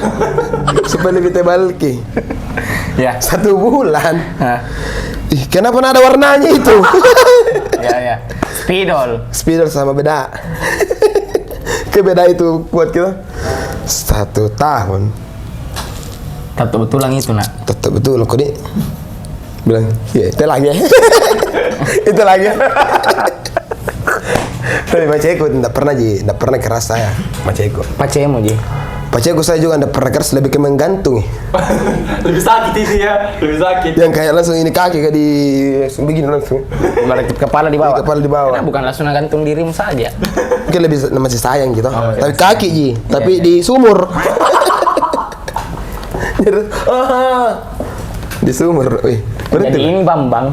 Supaya lebih tebal ki. Ya. 1 bulan. Hah. Kenapa nggak ada warnanya itu? Ya. Spidol sama beda. Beda itu buat kita 1 tahun. Tetap betulan itu, Nak. Tetap betul kok nih. Bilang, iya, itu lagi. Itu lagi. Tapi Maceku enggak pernah keras saya, Maceku. Pacemu, Ji. Paceku saya juga enggak pernah keras, lebih ke menggantung. Lebih sakit itu ya, lebih sakit. Yang kayak langsung ini kaki kayak di begini langsung. Merakit kepala di bawah. Kepala di bawah. Karena bukan langsung gantung dirimu saja. Mungkin lebih masih sayang gitu. Tapi kaki, Ji, tapi di sumur. Di sumur. Jadi ini Bambang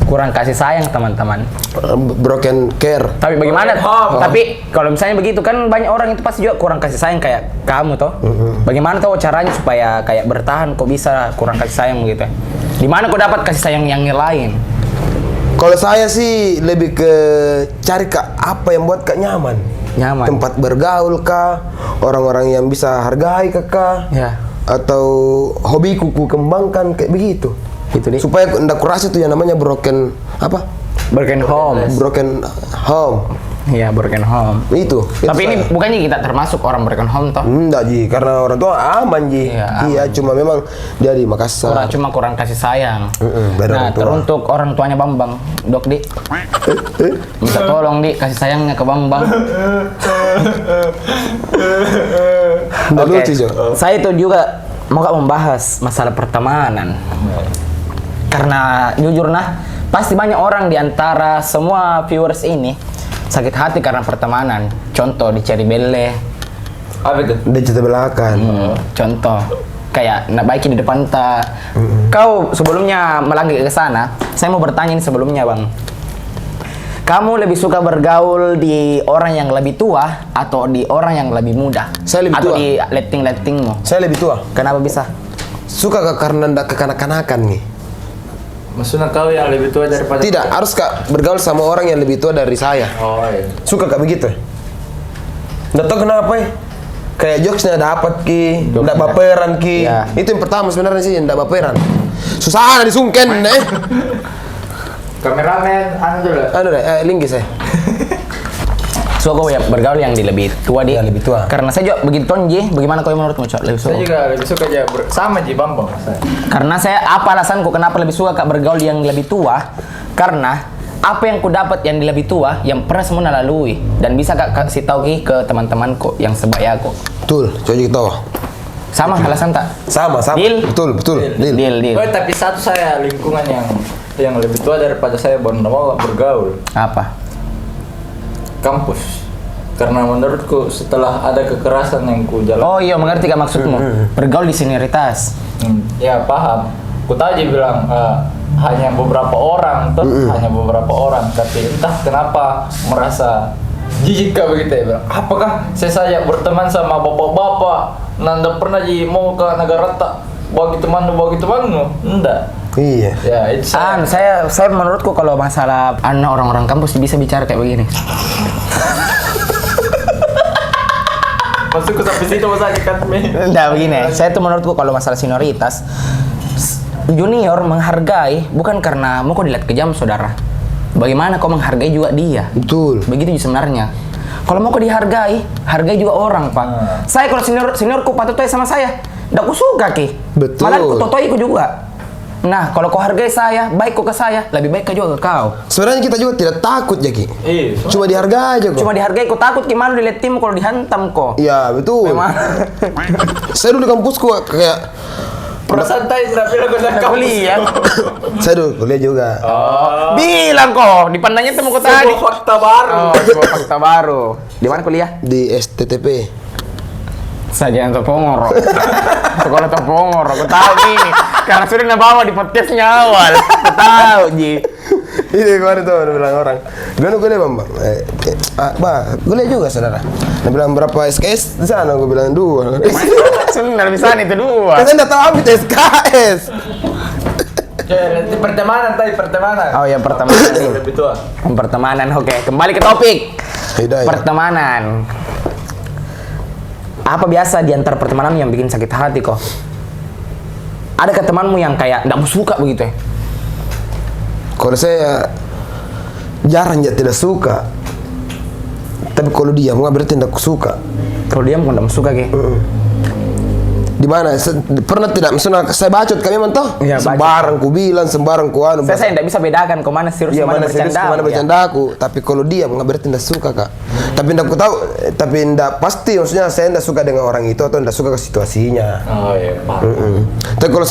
kurang kasih sayang, teman-teman. Broken care. Tapi bagaimana? Tapi kalau misalnya begitu kan banyak orang itu pasti juga kurang kasih sayang kayak kamu toh. Bagaimana toh caranya supaya kayak bertahan kok bisa kurang kasih sayang gitu? Di mana kok dapat kasih sayang yang lain? Kalau saya sih lebih ke cari apa yang buat nyaman. Tempat bergaul kah? Orang-orang yang bisa hargai kah? Ya. Atau hobiku ku kembangkan kayak begitu. Gitu deh. Supaya ndak kurasa itu yang namanya broken home. Iya, broken home. Itu Tapi ini saya. bukannya kita termasuk orang broken home toh? Enggak, Ji, karena orang tua aman, Ji. Iya, Cuma memang dia di Makassar. Kurang kasih sayang. beda Nah, orang tua. teruntuk orang tuanya Bambang, Dok Di. Minta tolong Di, kasih sayangnya ke Bambang. Nggak Oke. lucu, Jo. Saya itu juga mau membahas masalah pertemanan. Karena jujur pasti banyak orang di antara semua viewers ini sakit hati karena pertemanan. Contoh di Cari Belle. Apa itu? Dia cerita belakang. Contoh kayak nak baiki di depan ta. Kau sebelumnya melangkah ke sana, saya mau bertanya nih sebelumnya, Bang. Kamu lebih suka bergaul di orang yang lebih tua atau di orang yang lebih muda? Saya lebih atau tua. di letting-lettingmu? Saya lebih tua. Kenapa bisa? Suka karena ndak kekanak-kanakan nih. Maksudnya kau yang lebih tua daripada Tidak, harus bergaul sama orang yang lebih tua dari saya. Oh iya. Suka begitu. Nggak tahu kenapa kayak jokesnya dapat ki, nggak baperan ki. Ya. Itu yang pertama sebenarnya sih, nggak baperan. Susah disungken Kameramen, Aduh deh, linggi saya. So kau ya bergaul yang di lebih tua dia. Yang lebih tua. Karena saya juga begitu Tonji. Bagaimana kau menurutmu, Cok? Lebih Saya suka? juga lebih suka aja sama Ji Bambang. Karena saya apa alasanku kenapa lebih suka Kak bergaul yang lebih tua? Karena apa yang ku dapat yang lebih tua yang pernah semua lalui dan bisa Kak kasih tahu Ki ke teman-temanku yang sebayaku. Betul, coba kita tahu. Sama alasan tak? Sama. Deal? Betul. Deal. Oh, tapi satu saya lingkungan yang lebih tua daripada saya baru mau bergaul. Apa? Kampus. Karena menurutku setelah ada kekerasan yang ku jalan, Oh iya, mengerti kan maksudmu. Bergaul di senioritas. ya paham. Ku tadi bilang hanya beberapa orang, hanya beberapa orang. Tapi entah kenapa merasa jijik kah begitu ya bilang. Apakah saya saja berteman sama bapak-bapak? Nanda pernah mau ke negara tak? Bagi teman, enggak. Iya. Ya itu Saya menurutku kalau masalah anak orang-orang kampus bisa bicara kayak begini. Masuk ke sampai situ masa kan Enggak begini. Saya tuh menurutku kalau masalah senioritas, junior menghargai bukan karena mau kau dilihat kejam saudara. Bagaimana kau menghargai juga dia. Betul. Begitu sebenarnya. Kalau mau kau dihargai, hargai juga orang pak. Saya kalau seniorku patutnya sama saya, nggak ku suka ki. Betul. Malah ku totoi ku juga. Nah, kalau kau hargai saya, baik kau ke saya, lebih baik kau juga ke kau. Sebenarnya kita juga tidak takut ya Ki. Iya. Cuma dihargai aja kok. Cuma dihargai, kau takut gimana dilihat tim kalau dihantam kok. Iya betul. Memang. Saya dulu di kampusku kayak Perasaan tadi tidak bilang ke saya Kuliah. saya dulu kuliah juga. Bilang kok, dipandangnya temu kau tadi. Sebuah fakta baru. Oh, sebuah fakta baru. Di mana kuliah? Di STTP. Saja yang Topongoro. Sekolah Topongoro, aku tahu nih. Karena sudah nabawa di podcastnya awal. Aku tahu, Ji. Ini kemarin tuh ada bilang orang. Gue kuliah bang. Kuliah juga saudara. Dia bilang berapa SKS di sana? Gue bilang 2. Sebenarnya bisa itu 2. Kan saya nggak tahu ambil SKS. Di pertemanan. Oh ya, pertemanan nih. Lebih tua. Pertemanan, oke. Kembali ke topik. Hidayah. Pertemanan. Apa biasa di antara pertemanan yang bikin sakit hati kok? Adakah temanmu yang kayak nggak suka begitu ya? Kalau saya jarang ya tidak suka. Tapi kalau dia mau berarti tidak suka. Kalau dia nggak suka kayak. Di mana? Pernah tidak? Misalnya saya bacot kami memang toh. Iya, bacot. Sembarang ku bilang, sembarang ku anu. Saya tidak bisa bedakan kemana serius Iya, kemana mana serius, bercanda. mana bercanda aku. Tapi kalau dia nggak berarti tidak suka kak. Tapi tidak ku tahu. Tapi tidak pasti. Maksudnya saya tidak suka dengan orang itu atau tidak suka ke situasinya. Oh iya, paham. Tapi kalau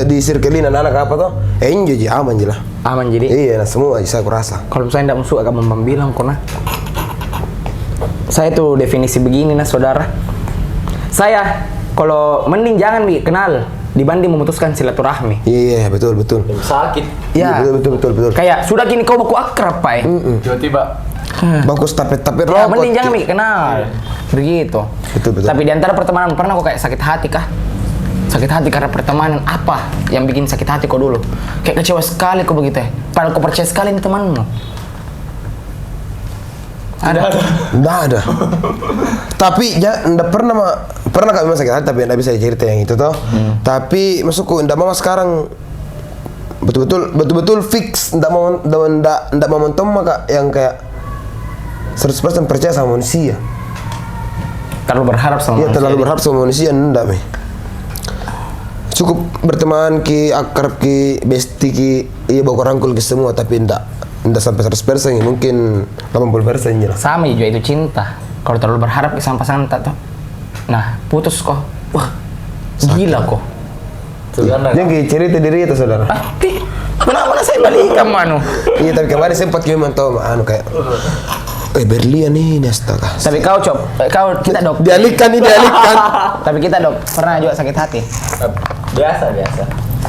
di circlein anak-anak apa toh? Enjoy aja aman aja lah. Aman jadi. Iya, nah, semua saya kurasa. Kalau misalnya tidak suka kamu membilang kok nah. Saya tuh definisi begini nah saudara. Saya kalau mending jangan kenal dibanding memutuskan silaturahmi. Iya, betul. Sakit. Ya. Iya, betul. Kayak sudah gini kau baku akrab pak. Tiba-tiba. Bagus tapi Ya, rokok. mending jangan kenal. Begitu. Betul. Tapi di antara pertemanan pernah kok kayak sakit hati kah? Sakit hati karena pertemanan apa yang bikin sakit hati kok dulu? Kayak kecewa sekali kok begitu ya. Padahal kau percaya sekali nih temanmu. Ada. Nggak ada. Tapi ya nggak pernah kami sakit hati tapi nggak bisa cerita yang itu toh. Tapi maksudku nggak mau sekarang betul-betul fix nggak mau mentom maka yang kayak 100% percaya sama manusia. Terlalu berharap sama Iya manusia. terlalu berharap sama manusia ndak mi. Cukup berteman ki, akrab ki, bestie ki, iya bawa rangkul ki semua tapi ndak sampai 100% ya, mungkin 80% lah. Sama juga itu cinta. Kalau terlalu berharap sama pasangan tak tuh. Nah, putus kok. Wah, gila kok. Sebenarnya. Yang kayak cerita diri itu saudara. Tapi mana saya balikan manu. Iya tapi kemarin sempat kami mantau anu kayak Berlian ini astaga. Tapi kau kita dok. Dialihkan. Tapi kita dok pernah juga sakit hati. Biasa.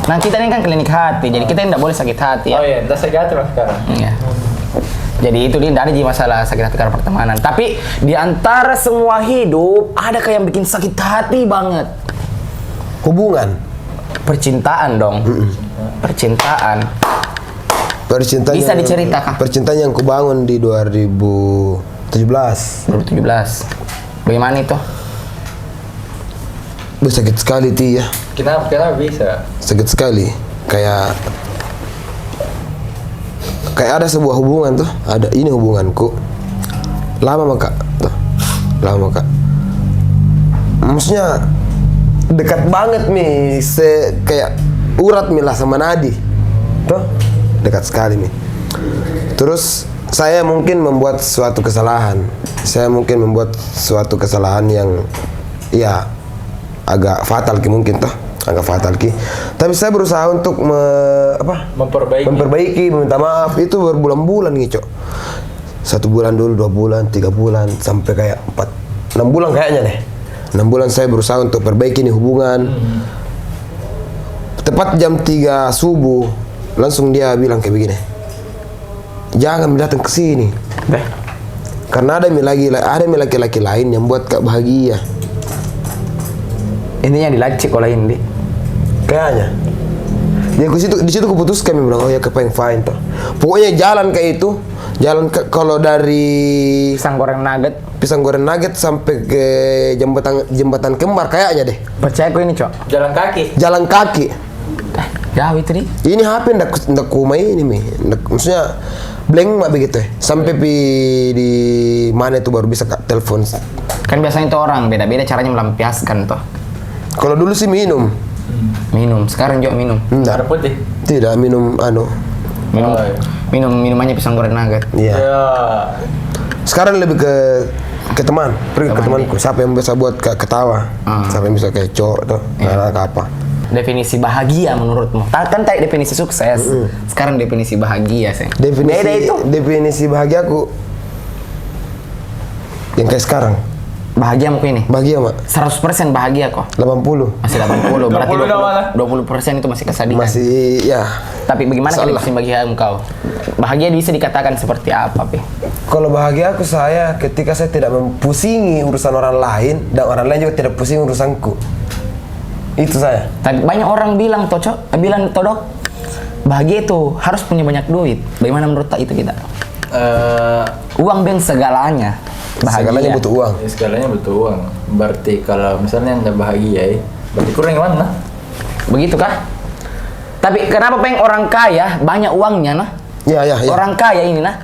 Nah kita ini kan klinik hati, jadi kita tidak boleh sakit hati ya. Oh iya, udah sakit hati mas sekarang. Iya. Jadi itu dia dari masalah sakit hati karena pertemanan. Tapi di antara semua hidup ada kayak yang bikin sakit hati banget. Hubungan. Percintaan dong. Percintaan. Percintaan Bisa diceritakan? Percintaan yang kubangun di 2017. 2017. Bagaimana itu? Sakit sekali Ti ya. Kenapa bisa? Sakit sekali. Kayak ada sebuah hubungan tuh. Ada ini hubunganku. Lama maka. Maksudnya dekat banget mi. Kayak urat mi lah sama nadi. Tuh. Dekat sekali nih. Terus saya mungkin membuat suatu kesalahan. Yang ya agak fatal ki mungkin toh. Tapi saya berusaha untuk Memperbaiki. meminta maaf itu berbulan-bulan nih, Cok. 1 bulan dulu, 2 bulan, 3 bulan, sampai kayak 6 bulan kayaknya deh. 6 bulan saya berusaha untuk perbaiki nih hubungan. Tepat jam 3 subuh, langsung dia bilang kayak begini. Jangan datang ke sini. Karena ada laki-laki lain yang buat Kak bahagia. Intinya dilacik oleh ini. Kayaknya. Di situ kuputuskan bilang, oh ya kepengen fine toh. Pokoknya jalan kayak itu, kalau dari pisang goreng nugget sampai ke jembatan Kembar kayaknya deh. Percaya kok ini, Cok? Jalan kaki. Jauh itu nih. Ini HP ndak kumai ini mi. Maksudnya blank mak begitu ya. Sampai di mana itu baru bisa telepon. Kan biasanya itu orang beda-beda caranya melampiaskan toh. Kalau dulu sih minum. Minum, sekarang juga minum. Enggak. Ada putih. Tidak, minum Minum. Oh, iya. Minumannya pisang goreng nugget. Iya. Ya. Sekarang lebih ke teman, pergi ke temanku. Siapa yang bisa buat ketawa? Siapa yang bisa kayak cowok tuh? Nah, apa? Definisi bahagia menurutmu? Kan tadi definisi sukses. Sekarang definisi bahagia, sih. Beda itu. Definisi bahagia aku yang kayak sekarang. Bahagia mau ini? Bahagia, Mak. 100% bahagia kok. 80. Masih 80, berarti 20 20% itu masih kesedihan. Masih ya. Tapi bagaimana Salah. definisi bahagia engkau? Bahagia bisa dikatakan seperti apa, Pi? Kalau bahagia aku saya ketika saya tidak mempusingi urusan orang lain dan orang lain juga tidak pusing urusanku. Itu saya. Tapi banyak orang bilang bilang Dok, bahagia itu harus punya banyak duit. Bagaimana menurut itu kita? Uang ben segalanya. Bahagia. Segalanya butuh uang. Ya, segalanya butuh uang. Berarti kalau misalnya anda bahagia ya, berarti kurang yang mana? Begitu kah? Tapi kenapa pengen orang kaya banyak uangnya nah? Ya. Orang kaya ini nah,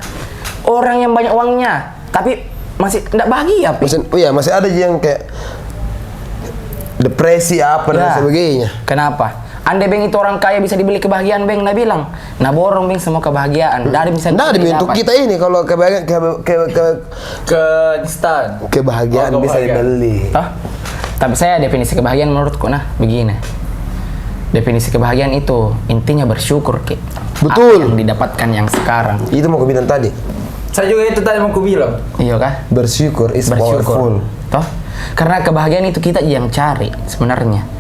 orang yang banyak uangnya, tapi masih tidak bahagia. Pi. Masih ada yang kayak depresi apa dan sebagainya. Kenapa? Andai Beng itu orang kaya bisa dibeli kebahagiaan, Beng, nah bilang, nah borong Beng semua kebahagiaan. Dari bisa untuk kita ini kalau kebahagiaan kebahagiaan bisa dibeli. Toh? Tapi saya definisi kebahagiaan menurutku nah begini. Definisi kebahagiaan itu intinya bersyukur, Ki. Betul. Apa yang didapatkan yang sekarang. Itu mau aku bilang tadi. Saya juga itu tadi mau aku bilang. Iya kah? Bersyukur is powerful. Toh? Karena kebahagiaan itu kita yang cari sebenarnya.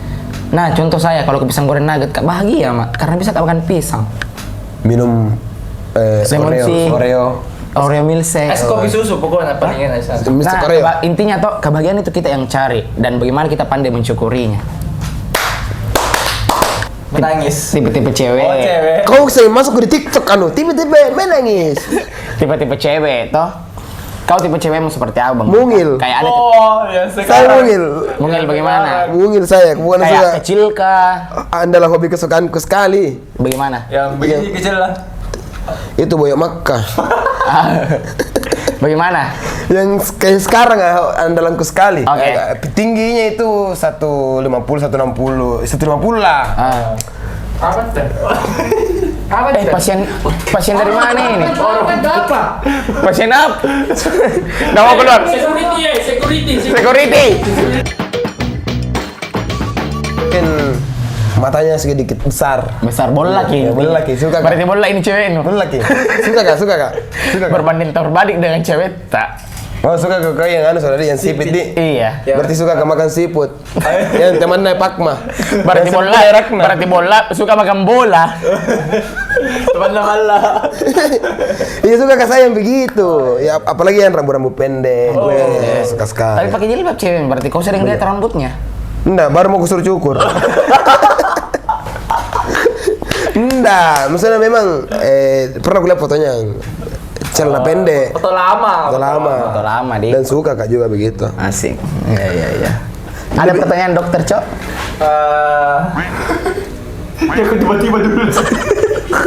Nah, contoh saya kalau ke pisang goreng nugget, Kak, bahagia, Mak, karena bisa makan pisang. Minum Oreo milkshake. Es kopi susu pokoknya palingan aja. Mr. Oreo. Intinya toh kebahagiaan itu kita yang cari dan bagaimana kita pandai mensyukurinya. Menangis. Tipe-tipe cewek. Oh, cewek. Kau saya masuk di TikTok tiba-tiba menangis. Tipe-tipe cewek toh. Kau tipe cewekmu seperti apa, Bang? Mungil. Kayak ada Ya Saya sekarang. mungil bagaimana? Mungil saya, bukan Kayak saya. kecil kah? Adalah hobi kesukaanku sekali. Bagaimana? Yang begini kecil lah. Itu boyok Makkah. Bagaimana? Yang kayak sekarang andalanku sekali. Oke. Tingginya itu 150, 160 lah. Apa tuh? Apa Pasien dari mana ini? apa? Pasien apa? Nggak mau keluar. Security. Mungkin matanya sedikit besar. Besar bola lagi. Bola laki, suka. Berarti bola ini cewek ini. Bola laki. Suka kak? Berbanding terbalik dengan cewek tak. Oh suka kau yang saudari yang sipit di. Iya. Berarti suka kau makan siput. Yang teman naik Pakma. Berarti bola suka makan bola. Teman lah. Iya suka kak saya yang begitu. Ya apalagi yang rambut pendek. Suka sekali. Tapi pakai jilbab cewek, berarti kau sering lihat rambutnya. Enggak, baru mau kusuruh cukur. Enggak, maksudnya memang pernah kulihat fotonya celana pendek. Foto lama. Foto lama deh. Dan suka kak juga begitu. Asik. Iya. Ada pertanyaan dokter, Cok? Jangan tiba-tiba dulu.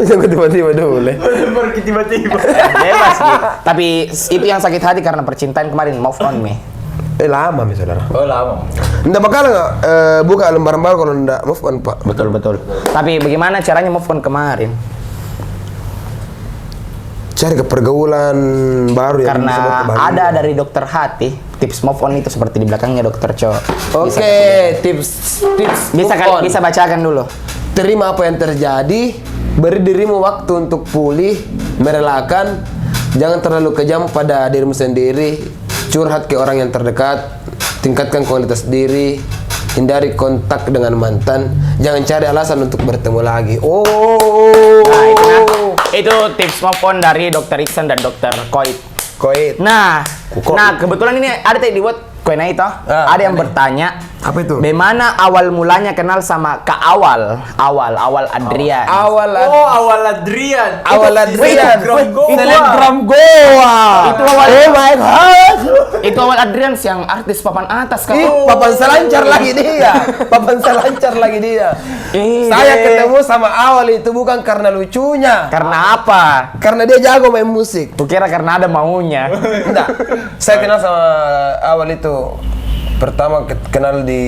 Jangan tiba-tiba dulu. Baru tiba-tiba. Bebas gitu. Tapi itu yang sakit hati karena percintaan kemarin, move on me. Lama mi saudara. Oh lama. Nggak bakal nggak buka lembaran baru kalau nggak move on pak. Betul. Tapi bagaimana caranya move on kemarin? Cari ke pergaulan baru yang bisa buat Karena kebahagiaan. ada dari dokter hati tips move on itu seperti di belakangnya dokter Cho. Oke, tips Bisa move on. bisa bacakan dulu. Terima apa yang terjadi, beri dirimu waktu untuk pulih, merelakan, Jangan terlalu kejam pada dirimu sendiri. Curhat ke orang yang terdekat. Tingkatkan kualitas diri. Hindari kontak dengan mantan. Jangan cari alasan untuk bertemu lagi. Nah, itu tips move on dari Dr. Iksan dan Dr. Koit. Nah, kebetulan ini ada tadi dibuat koin itu. Ada yang bertanya, apa itu? Bagaimana awal mulanya kenal sama Kak Awal Adrian? Awal Adrian. Telegram Goa. Itu awal. Oh my god. Itu awal Adrian yang artis papan atas kan. Papan selancar lagi dia. Saya ketemu sama Awal itu bukan karena lucunya. Karena apa? Karena dia jago main musik. Kukira karena ada maunya. Enggak. Saya kenal sama Awal itu pertama kenal di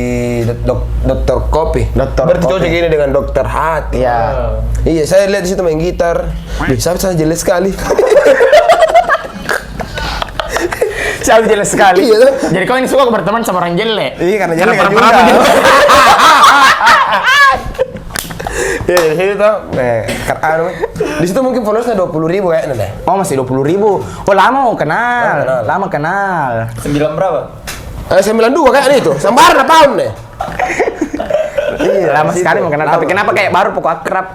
Dokter Kopi. Bercocok gini dengan Dokter Hati. Iya. Iya, saya lihat di situ main gitar. Saya jelas sekali. Saya jelas sekali. Iya, tuh. Jadi kau ini suka berteman sama orang jelek? Iya, karena jelek Karena juga. apa gitu? Iya, di situ tuh. Di situ mungkin followersnya 20.000 ya, Nanda. Oh, masih 20.000. Oh, lama kenal. Lama kenal. 9 berapa? 92 kayaknya itu. Sambarna tahun deh. Lama sekali mau kenal. Tapi kenapa kayak baru pokok akrab?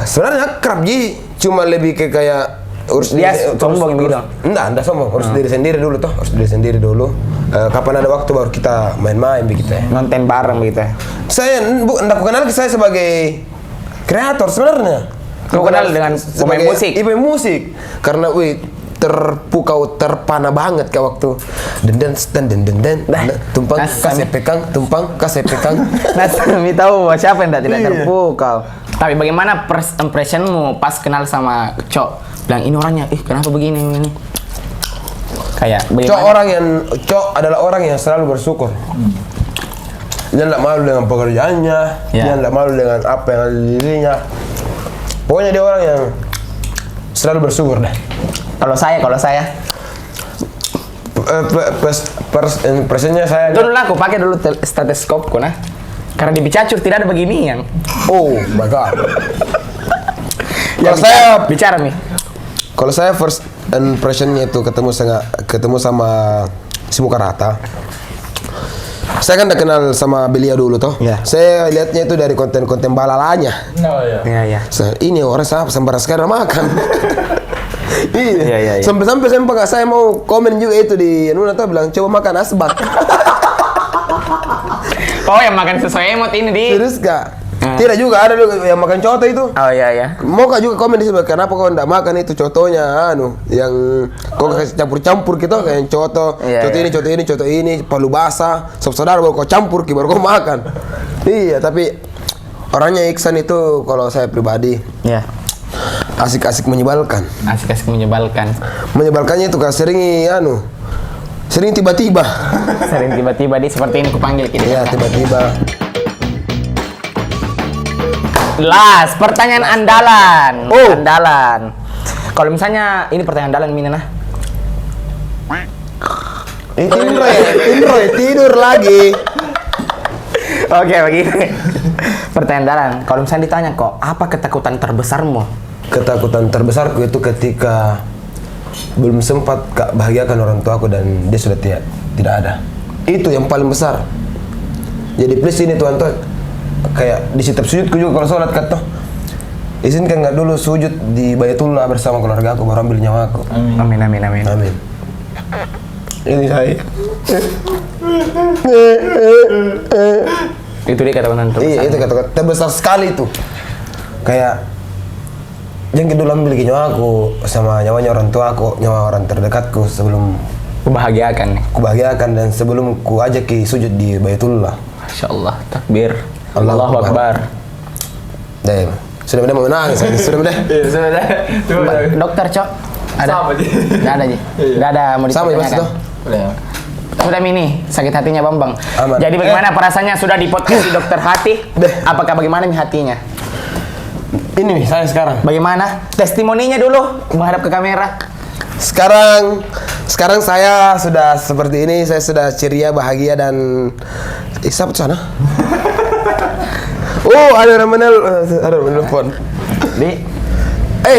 Sebenarnya akrab Ji, cuma lebih ke kayak urus Dia sombong gitu. Enggak sombong, urus diri sendiri dulu toh, urus diri sendiri dulu. Kapan ada waktu baru kita main-main begitu ya. Nonton bareng begitu ya. Saya enggak kenal saya sebagai kreator sebenarnya. Kau kenal dengan pemain musik? Iya, pemain musik. Karena terpukau terpana banget kayak waktu den tumpang kasih pekang. Nah, kami tahu siapa yang tidak terpukau. Tapi bagaimana first impressionmu pas kenal sama Cok? Bilang ini orangnya, kenapa begini ini? Kayak bagaimana? Cok adalah orang yang selalu bersyukur. Dia tidak malu dengan pekerjaannya, dia tidak malu dengan apa yang ada di dirinya. Pokoknya dia orang yang selalu bersyukur deh. Kalau saya Presentnya saya dulu lah, aku pakai dulu stetoskopku nah. Karena di Bicacur tidak ada beginian. oh my god. Kalau saya bicara nih. Kalau saya first impressionnya itu ketemu sama si Mukarata. Saya kan udah kenal sama beliau dulu toh. Iya. Saya lihatnya itu dari konten-konten balalanya. Oh iya. Iya. Ini orang sambar sekarang makan. Iya. Sampai saya mau komen juga itu di Nuna tuh bilang coba makan asbak. Oh, yang makan sesuai emot ini di. Terus gak? Tidak juga ada yang makan coto itu. Oh iya. Mau kak juga komen di sini kenapa kau enggak makan itu cotonya yang kau kasih campur gitu kayak yang coto, Iya. coto ini, palu basah, saudara baru kau campur baru kau makan. Iya, tapi orangnya Iksan itu kalau saya pribadi Iya. asik-asik menyebalkan. Asik-asik menyebalkan. Menyebalkannya itu kan sering tiba-tiba. Sering tiba-tiba di seperti ini kupanggil kita. Iya, tiba-tiba. Las, pertanyaan andalan. Andalan. Kalau misalnya ini pertanyaan andalan Mina nah. Tidur lagi. Oke, begini. Pertanyaan andalan. Kalau misalnya ditanya kok, apa ketakutan terbesarmu? Ketakutan terbesarku itu ketika belum sempat bahagiakan orang tuaku dan dia sudah tidak ada. Itu yang paling besar. Jadi please ini Tuhan tuh kayak di setiap sujudku juga kalau sholat kata izinkan nggak dulu sujud di Baitullah bersama keluarga aku baru ambil nyawaku. Amin. Amin. Ini saya. Itu dia ketakutan terbesar. Iya, itu kata-kata terbesar sekali itu. Kayak jangan dulu ambil nyawaku sama nyawanya orang tua aku, nyawa orang terdekatku sebelum Kubahagiakan nih. kubahagiakan dan sebelum ku ajak ke sujud di Baitullah. Masya Allah, takbir. Allahu Allahu Akbar. Deh, sudah benar mau menangis, sudah benar. Iya, sudah. Dokter Cok, ada? Sama, Ji. Nggak ada Ji? Nggak ada mau Sama ya Mas ditanyakan? itu. Udah. Sudah Mini, sakit hatinya Bambang. Aman. Jadi bagaimana perasaannya sudah di podcast di Dokter Hati? Deh. Apakah bagaimana nih hatinya? Ini nih saya sekarang. Bagaimana? Testimoninya dulu menghadap ke kamera. Sekarang saya sudah seperti ini, saya sudah ceria, bahagia dan siapa tuh sana? Oh, ada yang menelpon. Di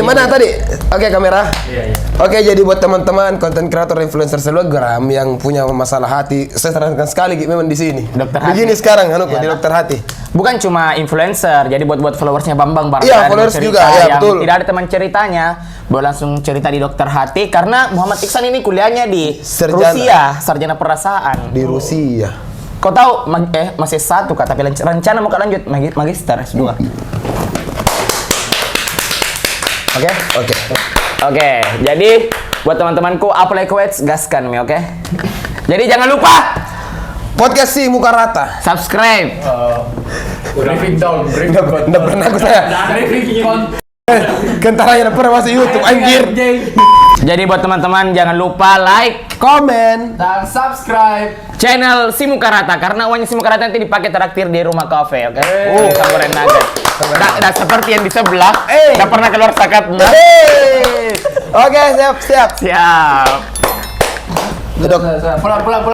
Mana tadi? Oke, kamera. Iya. Oke, jadi buat teman-teman konten kreator influencer selebgram yang punya masalah hati, saya sarankan sekali memang di sini. Dokter hati. Begini sekarang, Ya, di dokter hati. Bukan cuma influencer, jadi buat followersnya Bambang barangkali Iya, ada followers cerita juga, ya, yang betul. tidak ada teman ceritanya, boleh langsung cerita di dokter hati karena Muhammad Iksan ini kuliahnya di Sarjana. Rusia, sarjana perasaan. Di Rusia. Kau tahu masih S1 Kak, tapi rencana mau lanjut magister S2. Oke? Oke. Oke, jadi buat teman-temanku apply quotes gaskan mi, oke? Jadi jangan lupa Podcast si muka rata. subscribe. Briefing down, briefing down. Nggak pernah aku saya. Briefing down. Kentaranya pernah masuk YouTube anjir. Jadi buat teman-teman jangan lupa like Komen. Dan subscribe. channel Si Muka Rata karena uangnya Si Muka Rata nanti dipakai traktir di rumah kafe, oke? Sambaran nugget. Nah, seperti yang di sebelah, nggak pernah keluar sakat. Oke, siap. Siap. Duduk. Pulang.